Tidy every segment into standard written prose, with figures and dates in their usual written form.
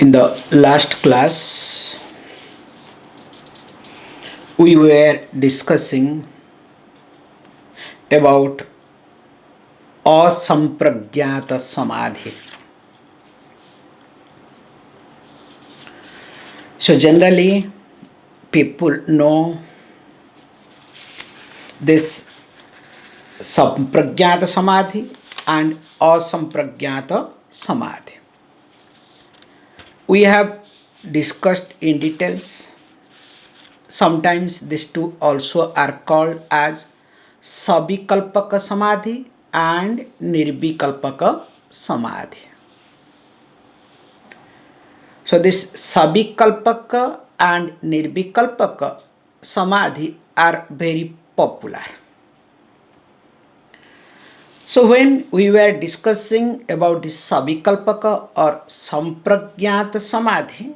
In the last class, we were discussing about asampragyata samadhi. So generally, people know this sampragyata samadhi and asampragyata samadhi. We have discussed in details. Sometimes these two also are called as sabikalpaka samadhi and nirvikalpaka samadhi. So this sabikalpaka and nirvikalpaka samadhi are very popular. So when we were discussing about this sabikalpaka or sampragyata samadhi,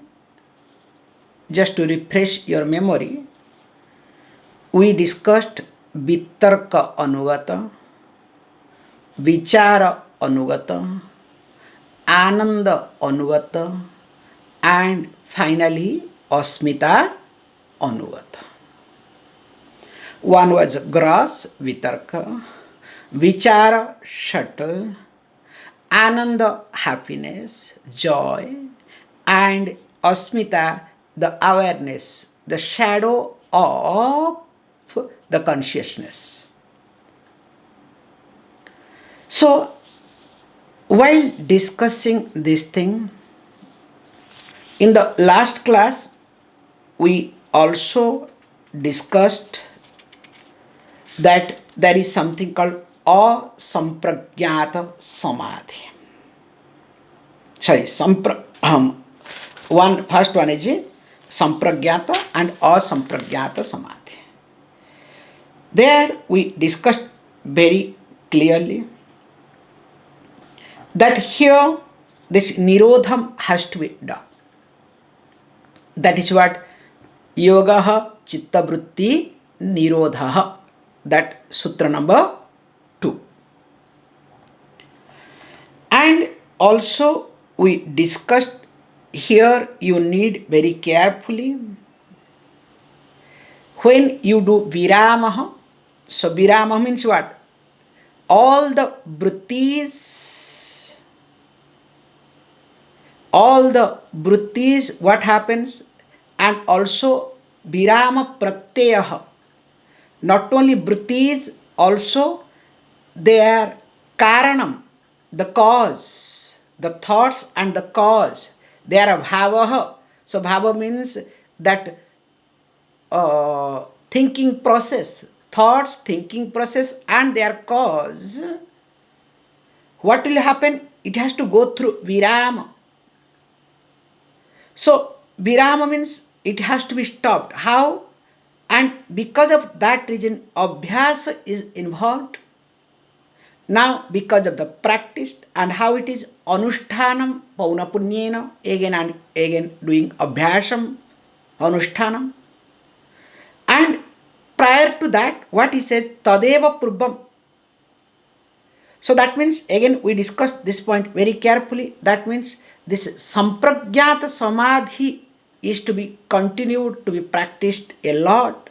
just to refresh your memory, we discussed vitarka anugata, vichara anugata, ananda anugata, and finally asmita anugata. One was gross vitarka, vichara subtle, ananda happiness, joy, and asmita the awareness, the shadow of the consciousness. So while discussing this thing, in the last class we also discussed that there is something called asampragyata samadhi. First one is sampragyata and asampragyata samadhi. There we discussed very clearly that here this nirodham has to be done. That is what yogaha chittavritti nirodhaha, that sutra number 2. And also we discussed here you need very carefully when you do viramaha. So viramaha means what? All the vrittis, what happens? And also virama pratyaha. Not only vrittis, also their karanam, the cause, the thoughts and the cause. They are bhavaha. So bhava means that thinking process, thoughts, thinking process and their cause. What will happen? It has to go through virama. So virama means it has to be stopped. How? And because of that reason, abhyasa is involved. Now, because of the practice and how it is anushtanam paunapunyena, again and again doing abhyasam, anushtanam. And prior to that, what he says, tadeva purbam. So that means, again we discussed this point very carefully. That means this sampragyata samadhi is to be continued, to be practiced a lot.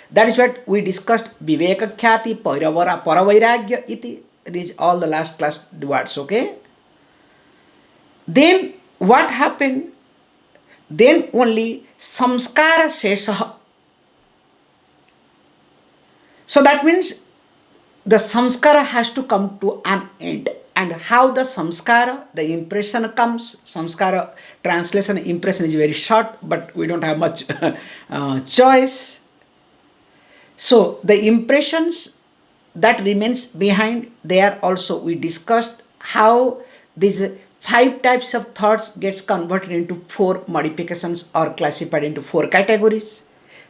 That is what we discussed, viveka khyati paravairagya iti. It is all the last class words, okay? Then what happened? Then only samskara sheshaha. So that means the samskara has to come to an end. And how the samskara, the impression comes, samskara translation impression is very short, but we don't have much choice. So the impressions that remains behind, there also we discussed how these 5 types of thoughts gets converted into 4 modifications or classified into 4 categories,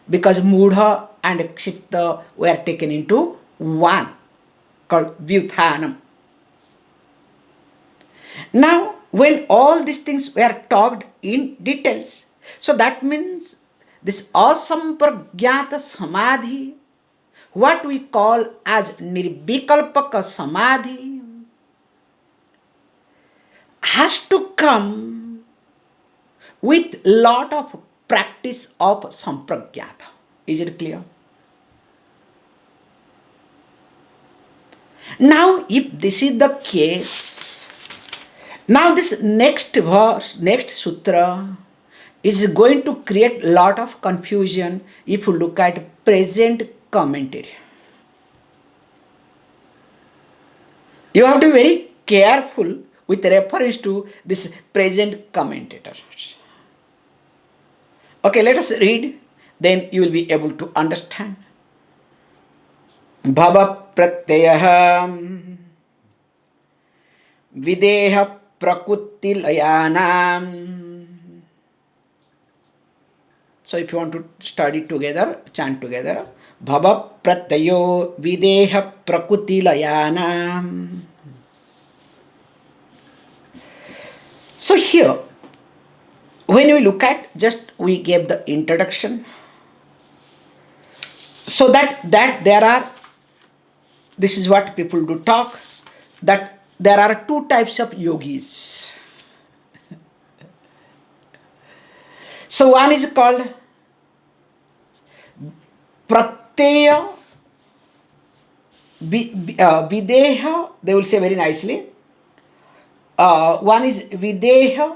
because mudha and kshipta were taken into one called vyuthanam. Now when all these things were talked in details, so that means this asampragyata samadhi, what we call as nirvikalpaka samadhi, has to come with lot of practice of sampragyata. Is it clear? Now, if this is the case, now this next verse, next sutra is going to create lot of confusion if you look at present commentary. You have to be very careful with reference to this present commentator. Okay, let us read, then you will be able to understand. Bhava pratyaya videha prakutti layanam. So if you want to study together, chant together. Bhava pratyayo videha prakutti layanam. So here, when we look at, just we gave the introduction, so that there are, this is what people do talk, that there are two types of yogis. So one is called pratyaya videha, they will say very nicely. One is videha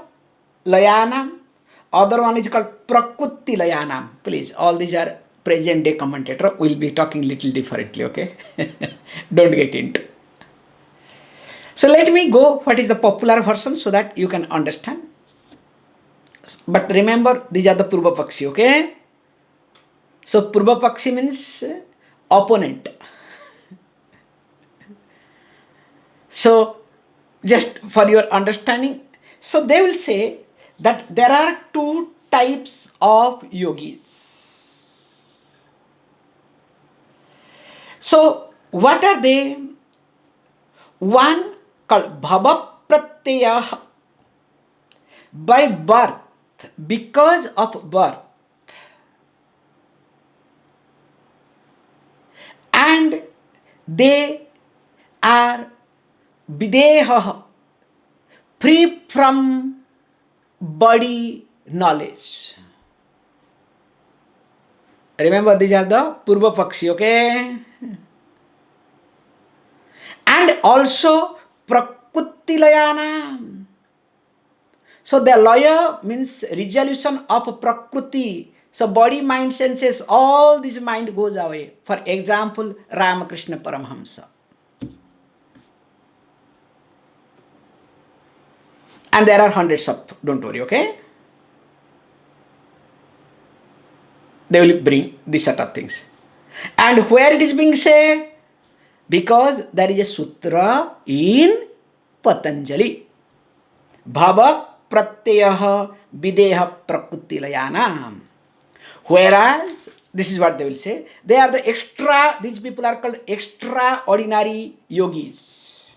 layanam, other one is called prakutti layanam. Please, all these are present day commentator. We'll be talking little differently, okay? Don't get into. So let me go what is the popular version so that you can understand. But remember, these are the Purva Pakshi, okay? So Purva Pakshi means opponent. So just for your understanding, so they will say that there are two types of yogis. So what are they? One called bhava pratyaya, by birth, because of birth, and they are videha, free from body knowledge. Remember, these are the Purva Pakshi, okay? And also prakutti layana. So the laya means resolution of prakriti. So body, mind, senses, all this mind goes away. For example, Ramakrishna Paramahamsa. And there are hundreds of, don't worry, okay? They will bring this sort of things. And where it is being said? Because there is a sutra in Patanjali. Bhava pratyaya videha prakutti layana. Whereas, this is what they will say, they are the extra, these people are called extraordinary yogis.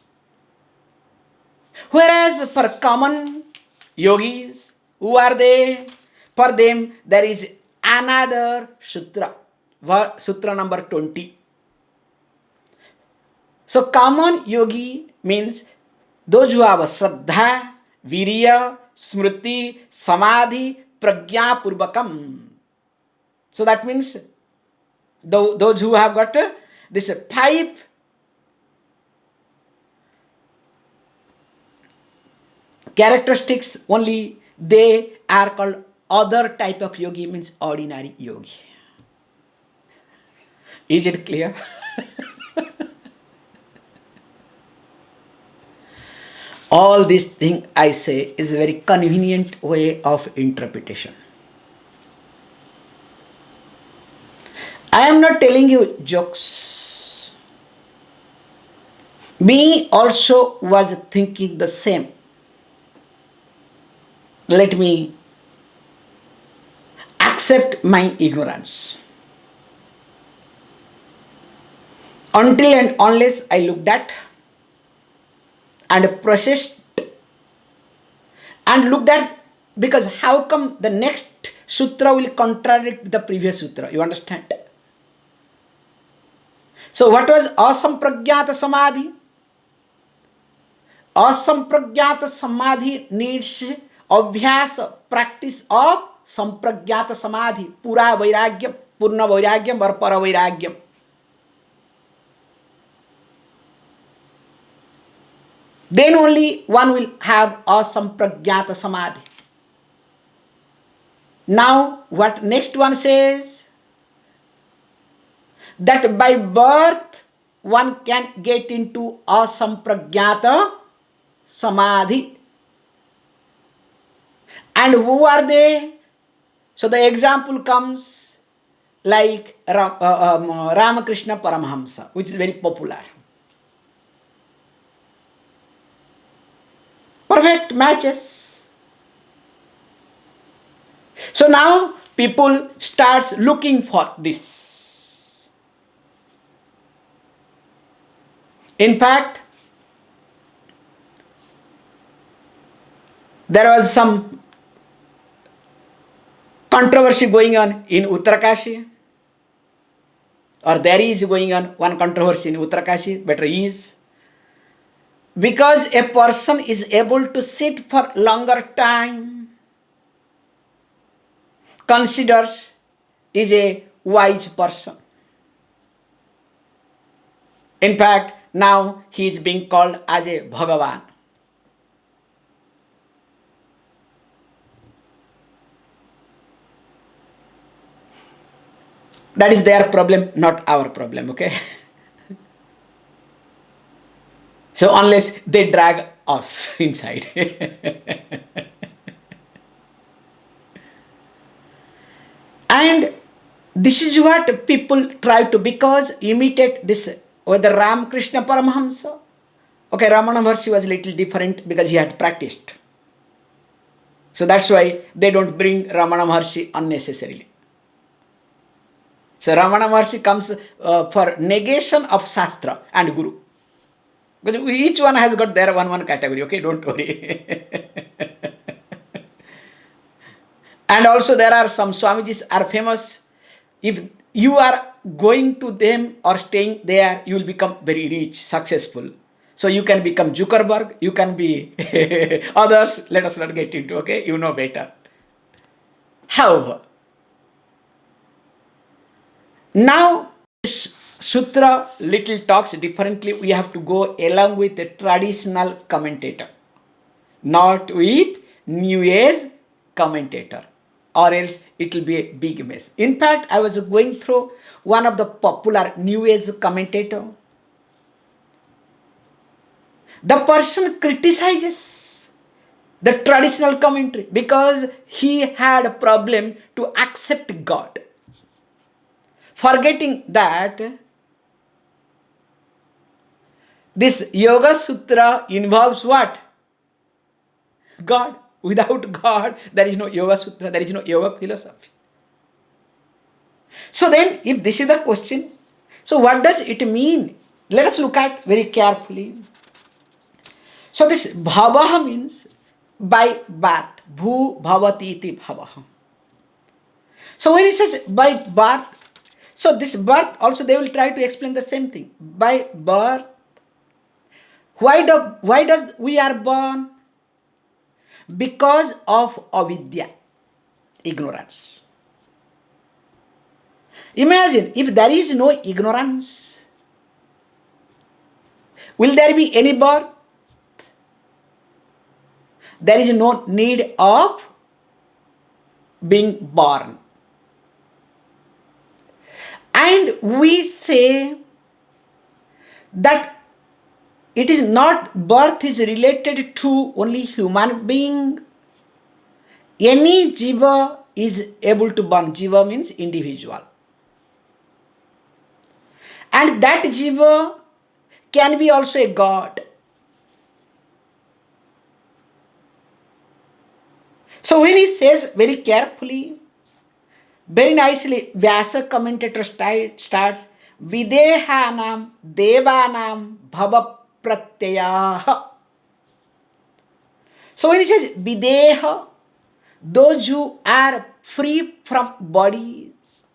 Whereas for common yogis, who are they? For them, there is another sutra, sutra number 20. So common yogi means those who have a Shraddha, Virya, Smriti, Samadhi, Prajna Purvakam. So that means those who have got this 5 characteristics only, they are called other type of yogi, means ordinary yogi. Is it clear? All this thing I say is a very convenient way of interpretation. I am not telling you jokes. Me also was thinking the same. Let me accept my ignorance. Until and unless I looked at and processed and looked at, because how come the next sutra will contradict the previous sutra? You understand? So what was asampragyata samadhi? Asampragyata samadhi needs अभ्यास, practice of sampragyata samadhi, pura vairagyam, purna vairagyam or para vairagyam. Then only one will have a sampragyata samadhi. Now, what next one says? That by birth one can get into a sampragyata samadhi. And who are they? So the example comes like Ramakrishna Paramahamsa, which is very popular. Perfect matches. So now people starts looking for this. In fact, there was some controversy going on in Uttarakashi, or there is going on one controversy in Uttarakashi, better is, because a person is able to sit for longer time, considers is a wise person. In fact, now he is being called as a Bhagavan. That is their problem, not our problem, okay? So unless they drag us inside. And this is what people try to, because imitate this, whether Ramakrishna Paramahamsa. Okay, Ramana Maharshi was a little different because he had practiced. So that's why they don't bring Ramana Maharshi unnecessarily. So Ramana Maharshi comes for negation of Shastra and Guru. Because each one has got their one category, okay, don't worry. And also there are some Swamijis are famous. If you are going to them or staying there, you will become very rich, successful. So you can become Zuckerberg, you can be others, let us not get into, okay, you know better. However, now this Sutra little talks differently. We have to go along with the traditional commentator, not with New Age commentator, or else it will be a big mess. In fact, I was going through one of the popular New Age commentator. The person criticizes the traditional commentary because he had a problem to accept God, forgetting that this Yoga Sutra involves what? God. Without God, there is no Yoga Sutra, there is no Yoga philosophy. So then, if this is the question, so what does it mean? Let us look at very carefully. So this bhavaha means by birth. Bhu bhavati iti bhavaha. So when it says by birth, so this birth also they will try to explain the same thing. By birth, why does we are born? Because of avidya, ignorance. Imagine if there is no ignorance, will there be any birth? There is no need of being born. And we say that it is not, birth is related to only human being. Any jiva is able to born. Jiva means individual. And that jiva can be also a god. So when he says very carefully, very nicely, Vyasa commentator starts, Videhanam Devanam Bhava Pratyaya. So when he says Videha, those who are free from bodies,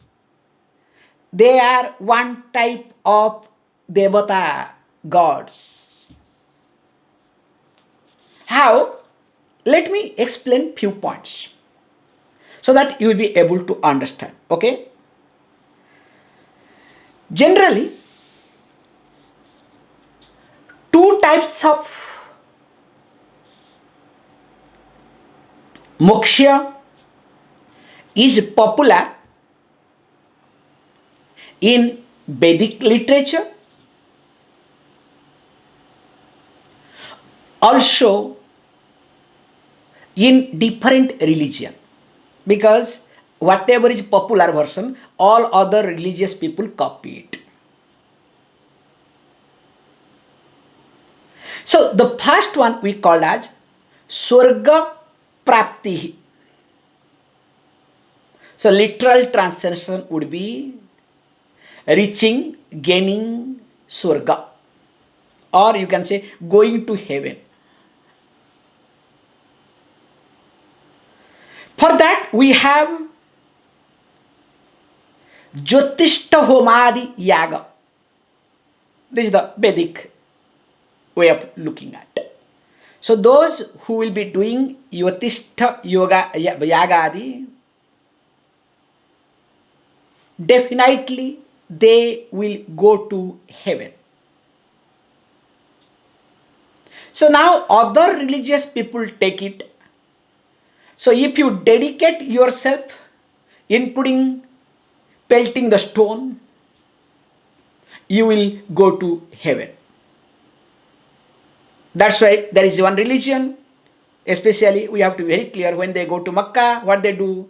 they are one type of Devata, gods. How? Let me explain few points so that you will be able to understand. Okay? Generally, two types of moksha is popular in Vedic literature, also in different religion, because whatever is popular version, all other religious people copy it. So the first one we call as Swarga Prapti. So literal translation would be reaching, gaining Swarga, or you can say going to heaven. For that we have Jyotishta Homadi Yaga. This is the Vedic way of looking at. So those who will be doing Jyotishta Yoga Yagadi, definitely they will go to heaven. So now other religious people take it. So if you dedicate yourself, including pelting the stone, you will go to heaven. That's why there is one religion, especially we have to be very clear, when they go to Makkah, what they do,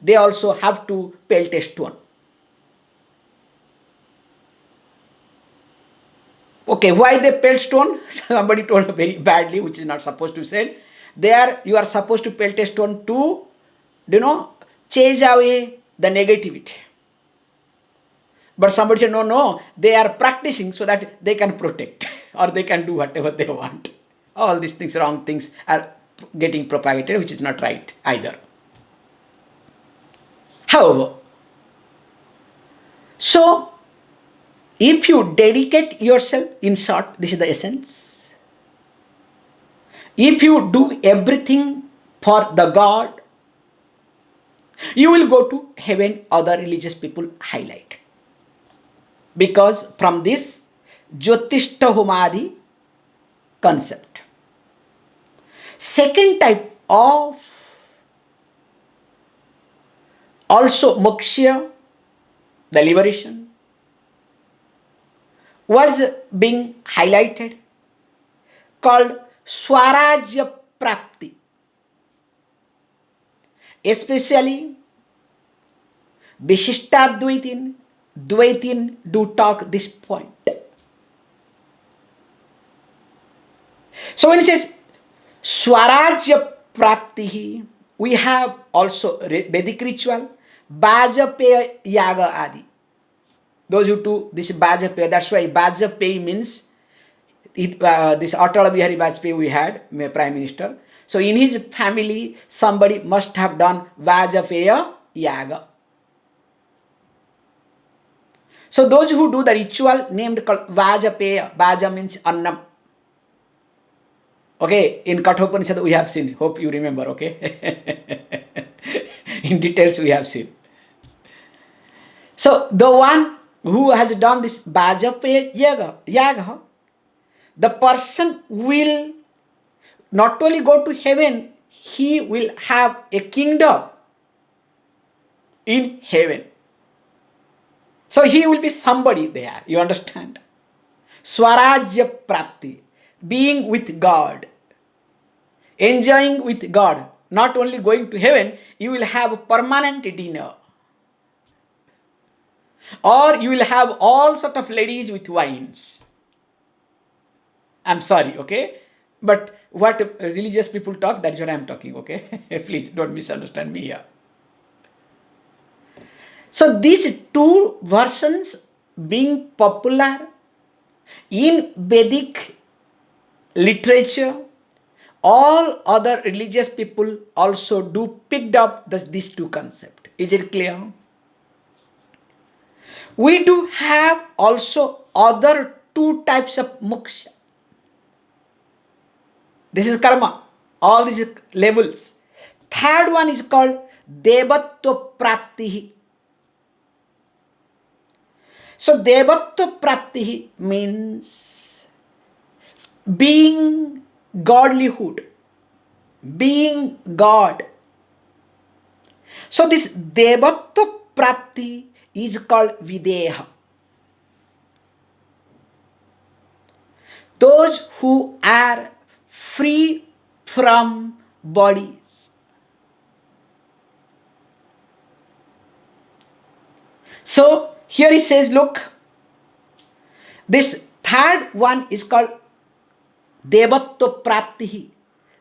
they also have to pelt a stone. Okay, why they pelt stone? Somebody told very badly, which is not supposed to say. There you are supposed to pelt a stone to, chase away the negativity. But somebody said, no, they are practicing so that they can protect or they can do whatever they want. All these things, wrong things are getting propagated, which is not right either. However, so if you dedicate yourself, in short, this is the essence. If you do everything for the God, you will go to heaven, other religious people highlight. Because from this Jyotishta Homadi concept. Second type of also moksha, the liberation, was being highlighted, called Swarajya Prapti. Especially Vishishtadvaitin, Dvaitin do talk this point. So when it says Swarajya Prapti, we have also Vedic ritual, Vajapaya Yaga Adi. Those who do this Vajapaya, that's why Vajapaya means this Atal Bihari Vajpayee we had, Prime Minister. So in his family, somebody must have done Vajapaya Yaga. So those who do the ritual named called Vajapaya, Vaja means Annam. Okay, in Kathopanishad we have seen, hope you remember, okay? In details we have seen. So the one who has done this Vajapaya Yaga, the person will not only go to heaven, he will have a kingdom in heaven. So he will be somebody there, you understand? Swarajya Prapti, being with God, enjoying with God, not only going to heaven, you will have a permanent dinner. Or you will have all sort of ladies with wines. I'm sorry, okay? But what religious people talk, that's what I'm talking, okay? Please don't misunderstand me here. So these two versions being popular in Vedic literature, all other religious people also do picked up these two concepts. Is it clear? We do have also other two types of moksha. This is karma. all these levels. Third one is called Devatva Prapti. So Devatva Prapti means being godlyhood, being God. So this Devatva Prapti is called Videha. Those who are free from bodies. So here he says, look, this third one is called Devatva Prapti.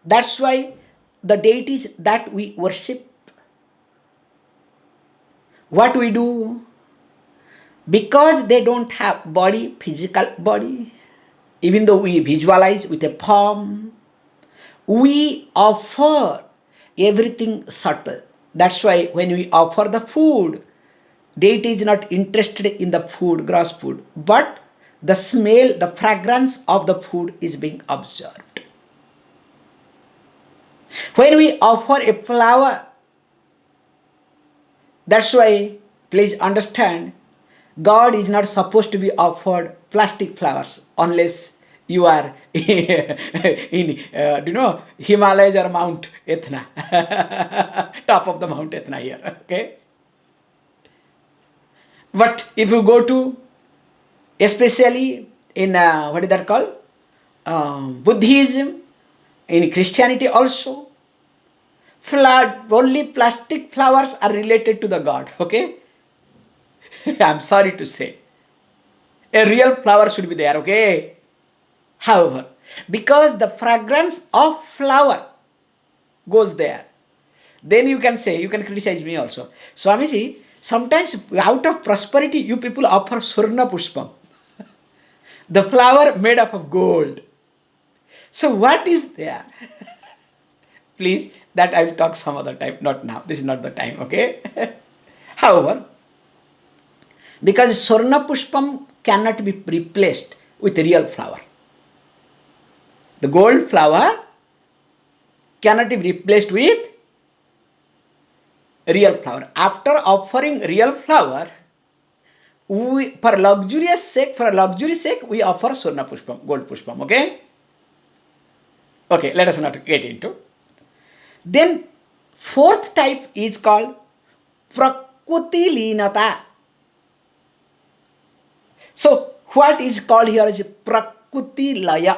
That's why the deities that we worship, what we do, because they don't have body, physical body, even though we visualize with a form, we offer everything subtle. That's why when we offer the food, deity is not interested in the food, gross food, but the smell, the fragrance of the food is being observed. When we offer a flower, that's why, please understand, God is not supposed to be offered plastic flowers unless you are in, Himalayas or Mount Etna, top of the Mount Etna here, okay? But if you go to, especially in, what is that called? Buddhism, in Christianity also, only plastic flowers are related to the God, okay? I'm sorry to say. A real flower should be there, okay? However, because the fragrance of flower goes there, then you can say, you can criticize me also. Swamiji, sometimes out of prosperity, you people offer Surna Pushpam, the flower made up of gold. So what is there? Please, that I will talk some other time, not now. This is not the time, okay? However, because Surna Pushpam cannot be replaced with a real flower. The gold flower cannot be replaced with real flower. After offering real flower, for luxury sake, we offer Surna Pushpam, gold Pushpam, okay? Okay, let us not get into. Then, fourth type is called Prakriti Linata. So, what is called here is Prakriti Laya.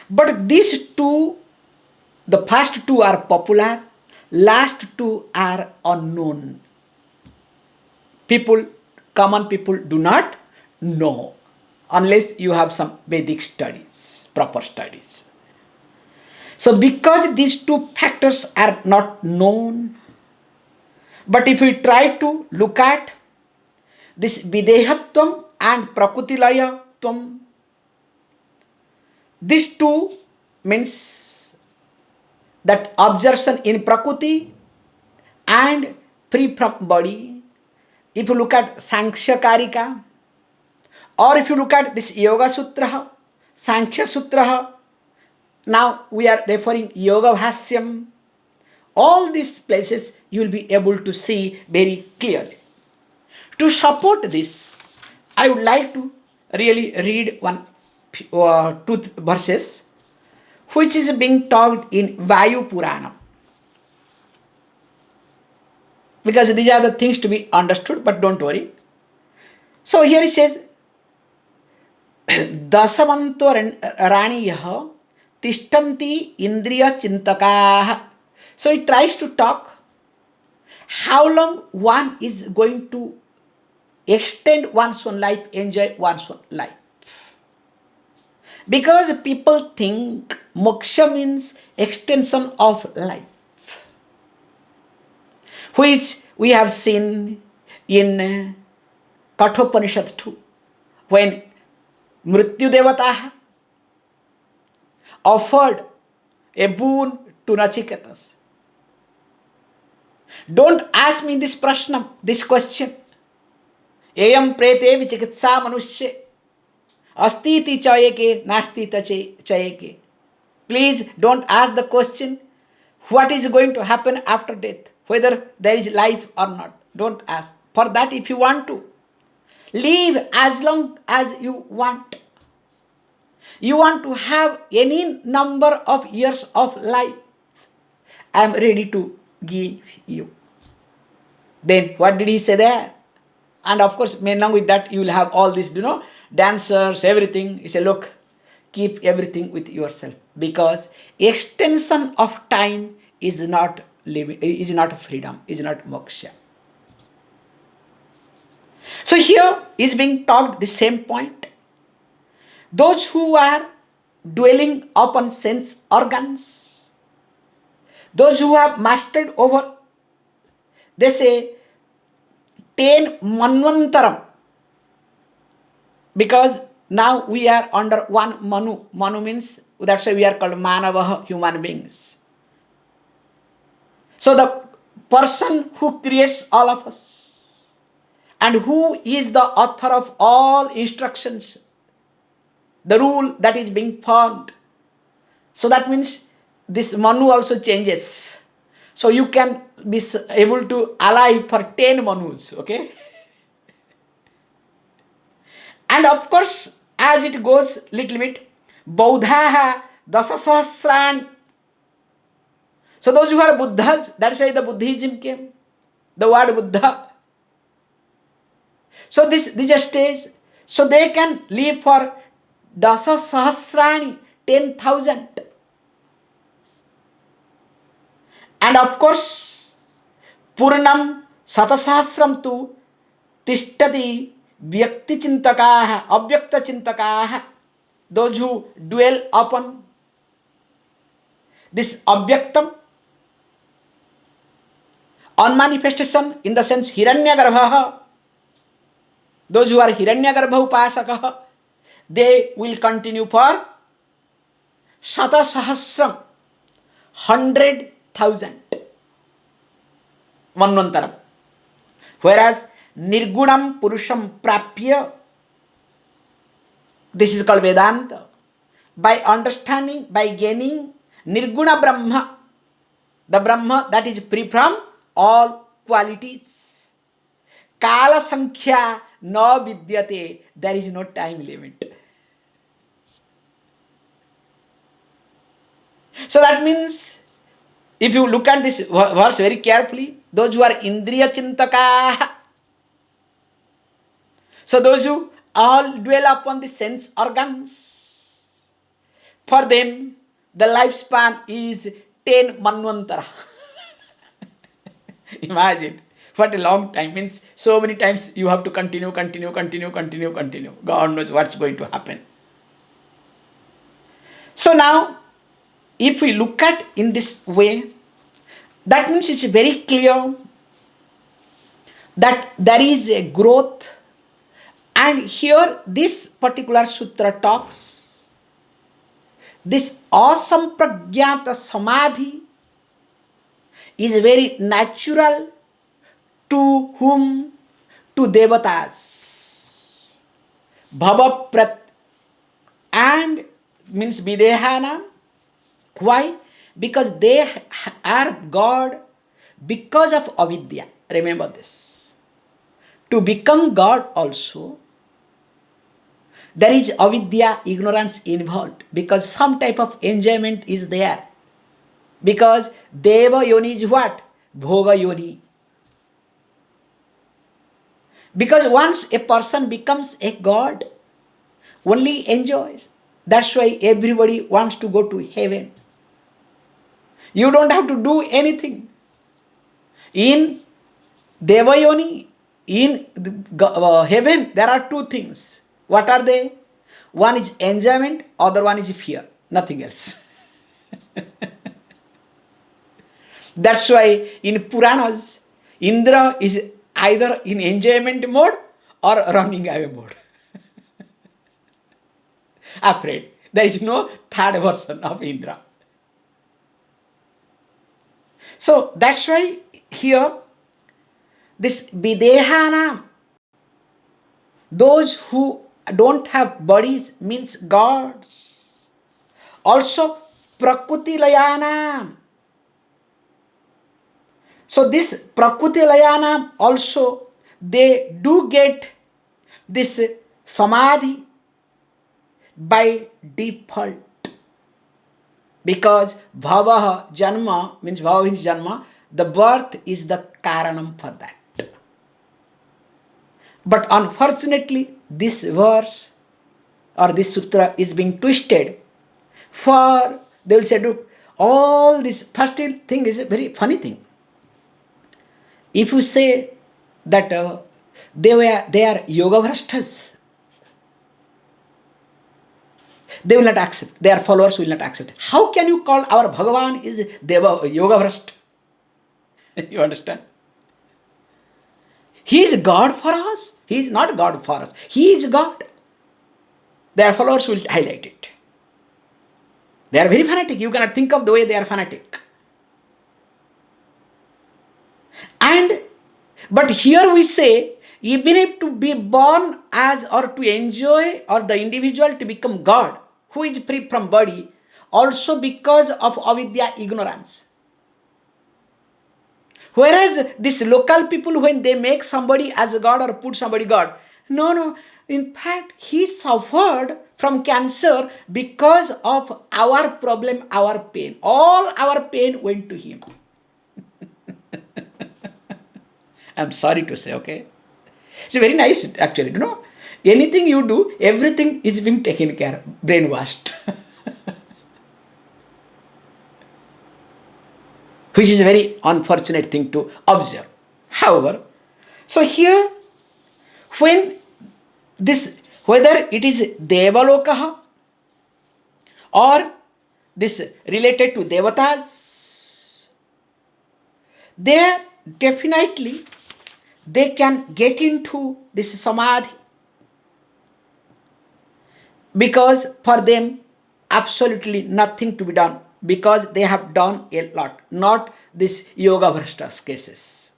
But these two, the first two are popular, last two are unknown. Common people do not know unless you have some Vedic studies, proper studies. So because these two factors are not known, but if we try to look at this Videhatvam and Prakritilayatvam, these two means that absorption in Prakriti and free from body. If you look at Sankhya Karika, or if you look at this Yoga Sutra, Sankhya Sutra, now we are referring Yoga Bhasyam, all these places you will be able to see very clearly. To support this, I would like to really read two verses which is being talked in Vayu Purana. Because these are the things to be understood, but don't worry. So here it says, Dasamanto Raniyaha Tishtanti Indriya Chintakaha. So it tries to talk how long one is going to extend one's own life, enjoy one's own life. Because people think moksha means extension of life, which we have seen in Kathopanishad too, when Mrityu Devata offered a boon to Nachiketas. Don't ask me this question. Eyam prete vichikitsa manushye astiti chayeke nastita chayeke. Please don't ask the question, what is going to happen after death, whether there is life or not. Don't ask. For that, if you want to, live as long as you want. You want to have any number of years of life, I am ready to give you. Then what did he say there? And of course, along with that, you will have all this, dancers, everything. He said, look, keep everything with yourself, because extension of time is not freedom, is not moksha. So here is being talked the same point. Those who are dwelling upon sense organs, those who have mastered over, they say, 10 manvantaram, because now we are under one manu. Manu means, that's why we are called manavaha, human beings. So the person who creates all of us and who is the author of all instructions, the rule that is being formed. So that means this manu also changes. So you can be able to alive for 10 manus, okay? And of course, as it goes little bit, Baudhaha Dasasahasrani. So those who are Buddhas, that's why the Buddhism came, the word Buddha. So this stage, so they can live for Dasasahasrani, 10,000. And of course, Purnam Satasahasram tu Tishtati Vyakti Chintakaha, Abhyakta Chintakaha, those who dwell upon this Abhyaktam, on manifestation, in the sense Hiranyagarbha, those who are Hiranyagarbha Upasakaha, they will continue for Satasahasram, 100,000 Manvantaram. Whereas Nirgunam Purusham Prapya, this is called Vedanta. By understanding, by gaining Nirguna Brahma, the Brahma that is free from all qualities. Kala Sankhya no vidyate, there is no time limit. So that means, if you look at this verse very carefully, those who are Indriya Chintaka, so those who all dwell upon the sense organs, for them the lifespan is 10 manvantara. Imagine what a long time, means so many times you have to continue. God knows what's going to happen. So now, if we look at in this way, that means it's very clear that there is a growth. And here this particular sutra talks, this asampragyata samadhi is very natural to whom? To devatas. Bhava prat and means videhana. Why? Because they are God because of avidya. Remember this. To become God also, there is avidya, ignorance involved, because some type of enjoyment is there. Because Deva Yoni is what? Bhoga Yoni. Because once a person becomes a God, only enjoys. That's why everybody wants to go to heaven. You don't have to do anything. In Deva Yoni, in heaven, there are two things. What are they? One is enjoyment, other one is fear. Nothing else. That's why in Puranas, Indra is either in enjoyment mode or running away mode. Afraid. There is no third version of Indra. So that's why here, this Videhana, those who don't have bodies means gods. Also, Prakriti Layanam. So this Prakriti Layanam also, they do get this Samadhi by default. Because Bhavaha Janma means Bhava means Janma, the birth is the Karanam for that. But unfortunately, this verse or this sutra is being twisted for, they will say, look, all this first thing is a very funny thing. If you say that they are yoga vrashtas, they will not accept. Their followers will not accept. How can you call our Bhagavan is Deva yoga vrashta? You understand? He is God for us. He is not God for us. He is God. Their followers will highlight it. They are very fanatic. You cannot think of the way they are fanatic. But here we say, even if to be born as or to enjoy or the individual to become God, who is free from body, also because of avidya, ignorance. Whereas these local people, when they make somebody as a God or put somebody God, no. In fact, he suffered from cancer because of our problem, our pain. All our pain went to him. I'm sorry to say, okay? It's very nice, actually, Anything you do, everything is being taken care of, brainwashed. Which is a very unfortunate thing to observe. However, so here, when this, whether it is Devalokaha or this related to Devatas, they definitely they can get into this Samadhi, because for them absolutely nothing to be done, because they have done a lot, not this yoga vrashtas cases.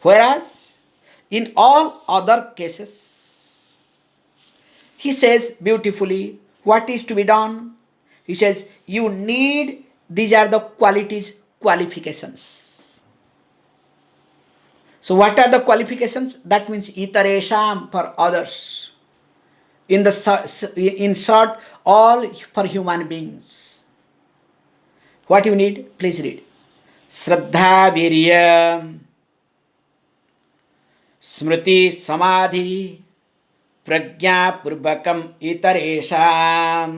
Whereas in all other cases, he says beautifully what is to be done. He says you need, these are the qualifications. So what are the qualifications? That means itaresham, for others. In short, all for human beings. What you need? Please read. Shraddha virya smriti samadhi prajna purvakam itaresham.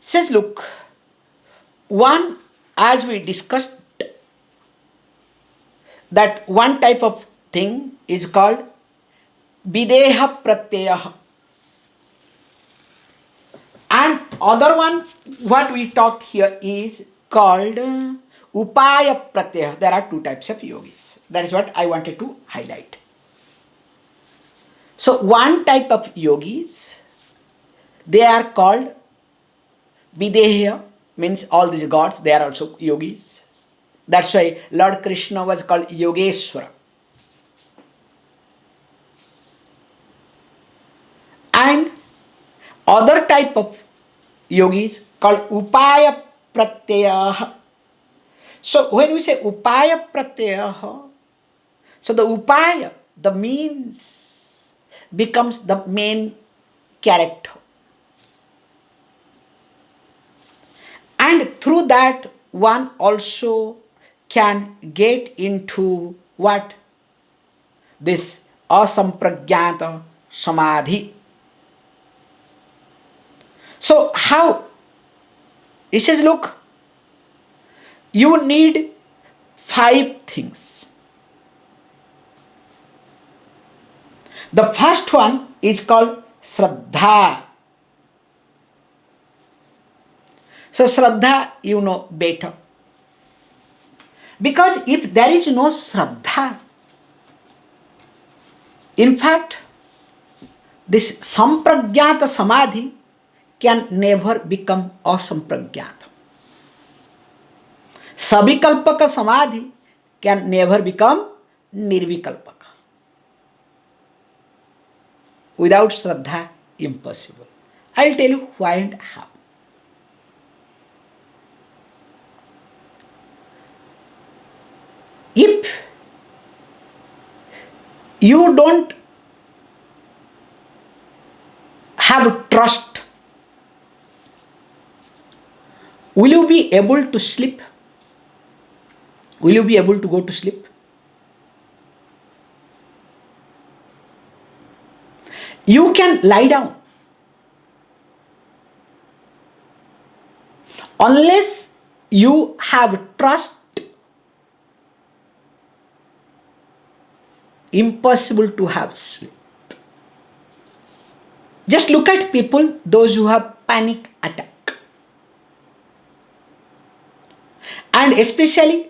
Says, look, one, as we discussed, that one type of thing is called videha pratyaya, and other one what we talked here is called upaya pratyaya. There are two types of yogis. That is what I wanted to highlight. So one type of yogis, they are called videha, means all these gods, they are also yogis. That's why Lord Krishna was called Yogeshwara. And other type of yogis called Upaya Pratyaya. So when we say Upaya Pratyaya, so the Upaya, the means, becomes the main character. And through that, one also can get into what? This asampragyata samadhi. So how? He says, look, you need 5 things. The first one is called Shraddha. So Shraddha, you know better. Because if there is no Shraddha, in fact, this Sampragyata Samadhi can never become Asampragyata. Savikalpaka Samadhi can never become Nirvikalpaka. Without Shraddha, impossible. I'll tell you why and how. If you don't have trust, will you be able to sleep? Will you be able to go to sleep? You can lie down. Unless you have trust, impossible to have sleep. Just look at people, those who have panic attack. And especially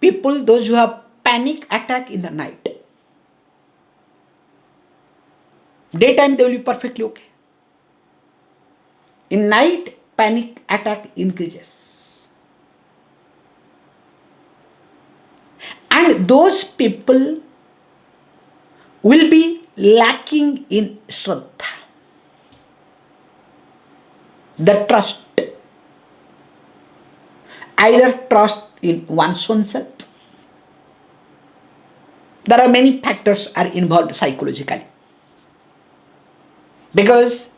people, those who have panic attack in the night. Daytime they will be perfectly okay. In night, panic attack increases. And those people will be lacking in Shraddha, the trust. Either trust in one's own self. There are many factors are involved psychologically. Because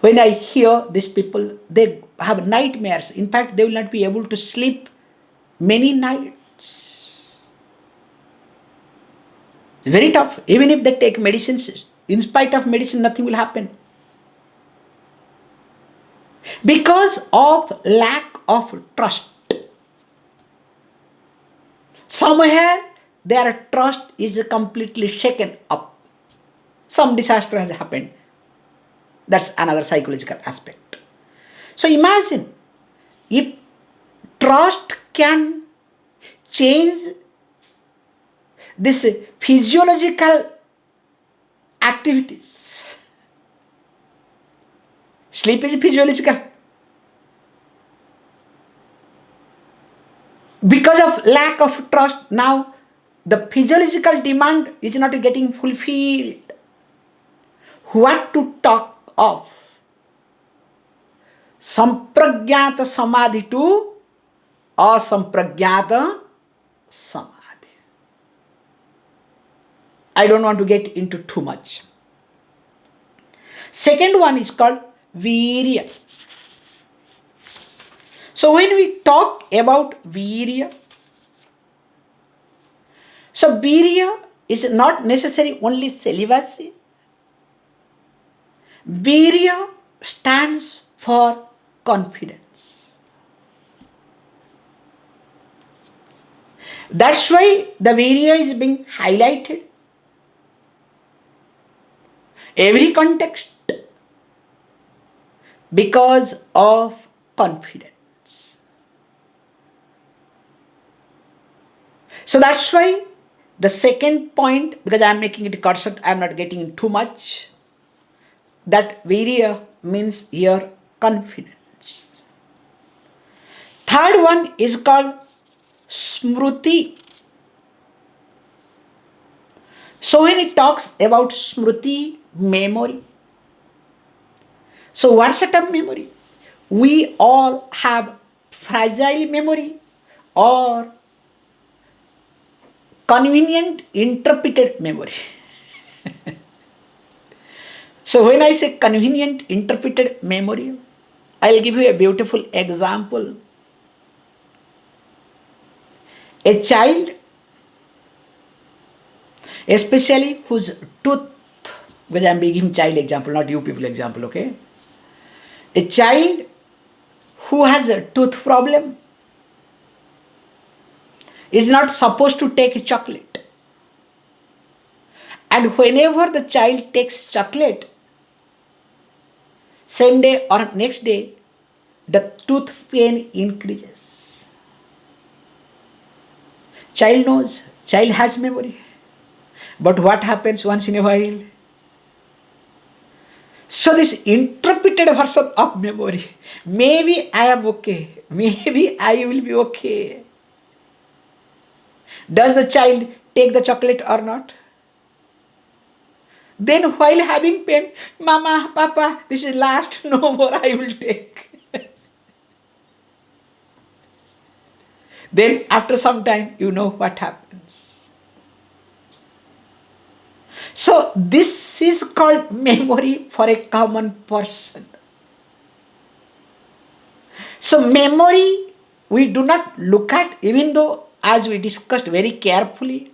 when I hear these people, they have nightmares. In fact, they will not be able to sleep many nights. It's very tough. Even if they take medicines, in spite of medicine, nothing will happen. Because of lack of trust. Somewhere their trust is completely shaken up. Some disaster has happened. That's another psychological aspect. So imagine if trust can change this physiological activities. Sleep is physiological. Because of lack of trust, now the physiological demand is not getting fulfilled. What to talk of sampragyata samadhi to asampragyata samadhi. I don't want to get into too much. Second one is called virya. So when we talk about virya, so virya is not necessarily only celibacy. Virya stands for confidence. That's why the virya is being highlighted. Every context. Because of confidence. So that's why the second point, because I am making it a concept, I am not getting in too much. That virya means your confidence. Third one is called smruti. So when it talks about smruti, memory. So what's a term memory? We all have fragile memory or convenient interpreted memory. So when I say convenient interpreted memory, I'll give you a beautiful example. A child, especially whose tooth, because I'm giving child example, not you people example, okay? A child who has a tooth problem is not supposed to take chocolate. And whenever the child takes chocolate, same day or next day, the tooth pain increases. Child knows, child has memory. But what happens once in a while? So this interpreted version of memory, maybe I am okay, maybe I will be okay. Does the child take the chocolate or not? Then while having pain, Mama, Papa, this is last, no more I will take. Then after some time, you know what happens. So this is called memory for a common person. So memory we do not look at, even though as we discussed very carefully,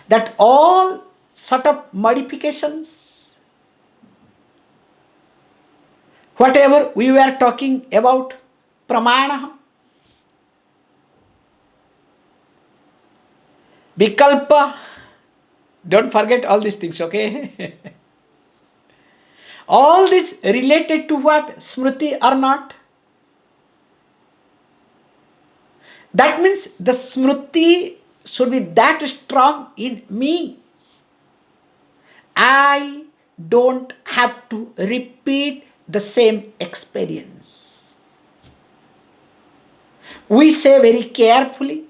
that all sort of modifications, whatever we were talking about, pramana, vikalpa, don't forget all these things, okay? All this related to what? Smriti or not? That means the smriti should be that strong in me. I don't have to repeat the same experience. We say very carefully,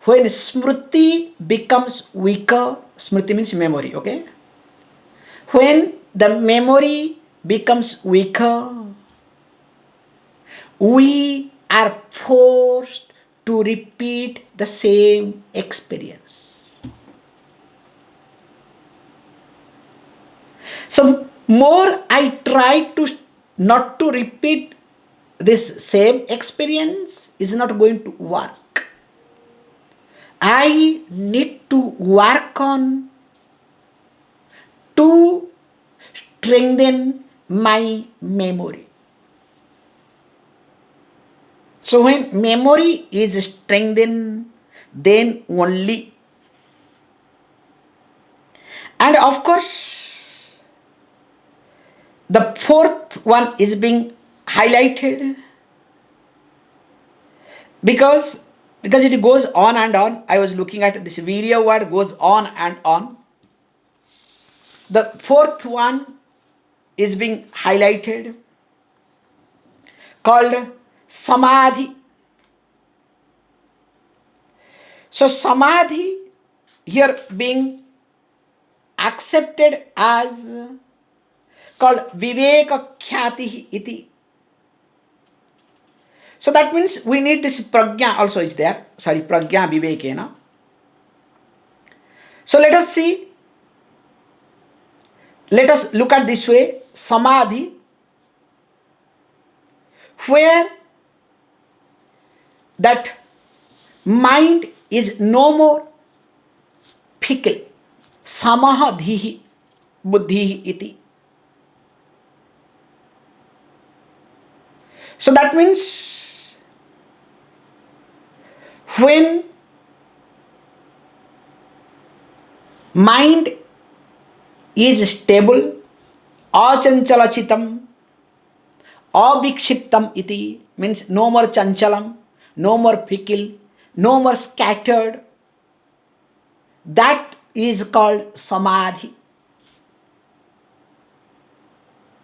when smriti becomes weaker, smriti means memory, okay? When the memory becomes weaker, we are forced to repeat the same experience. So more I try to not to repeat this same experience is not going to work. I need to work on to strengthen my memory. So when memory is strengthened, then only. And of course, the fourth one is being highlighted because it goes on and on. I was looking at this virya word goes on and on. The fourth one is being highlighted called samadhi. So samadhi here being accepted as called viveka khyati iti. So that means we need this prajna also is there. Sorry, prajna vivekena. So let us see. Let us look at this way. Samadhi, where that mind is no more fickle. Samaha dhihi buddhihi iti. So that means when mind is stable, achanchalachitam, avikshiptam iti, means no more chanchalam, no more fickle, no more scattered. That is called samadhi.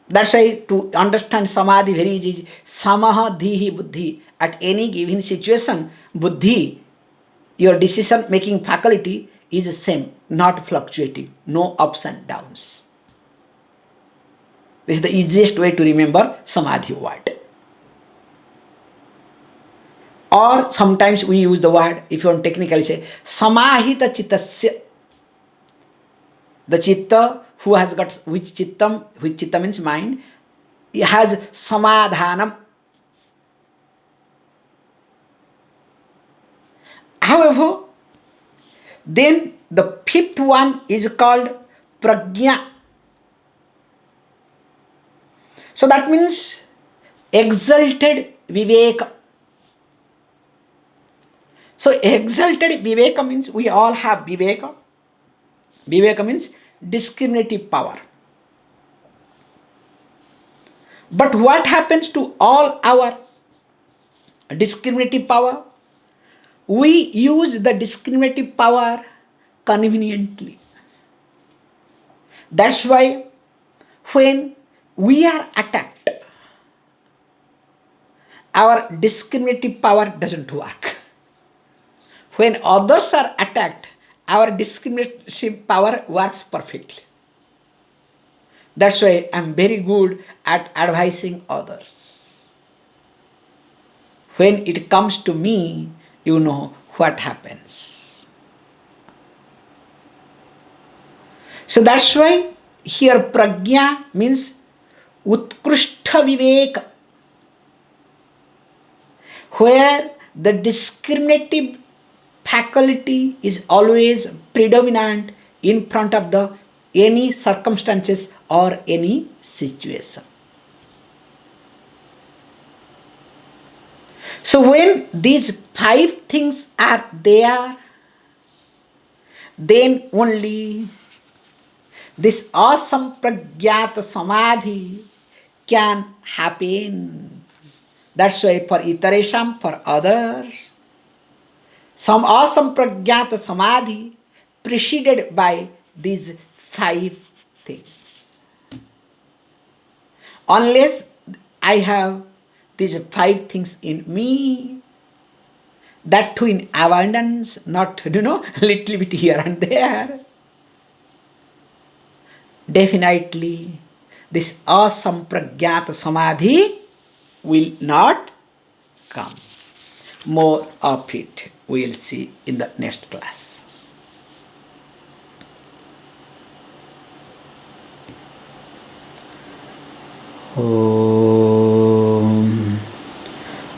That's why to understand samadhi very easy. Samaha dhihi buddhi. At any given situation, buddhi, your decision making faculty is the same, not fluctuating, no ups and downs. This is the easiest way to remember samadhi word. Or sometimes we use the word, if you want technically say, samahita chittasya. The chitta who has got which chitta means mind, it has samadhanam. However, then the fifth one is called prajna. So that means exalted viveka. So exalted viveka means we all have viveka. Viveka means discriminative power. But what happens to all our discriminative power? We use the discriminative power conveniently. That's why when we are attacked, our discriminative power doesn't work. When others are attacked, our discriminative power works perfectly. That's why I'm very good at advising others. When it comes to me, you know what happens. So that's why here prajna means utkrishta vivek, where the discriminative faculty is always predominant in front of the any circumstances or any situation. So when these five things are there, then only this asampragyata samadhi can happen. That's why for iteresham, for others, some asampragyata samadhi preceded by these five things. Unless I have these five things in me, that too in abundance, not, little bit here and there, definitely this asampragyata samadhi will not come. More of it we will see in the next class.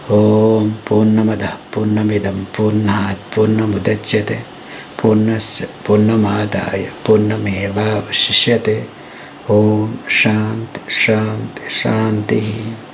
Om Purnamadah Purnamidam Purnat Purnamudachyate Purnasya Purnamadaya Purnameva Vashishyate. Om Shanti Shanti Shanti.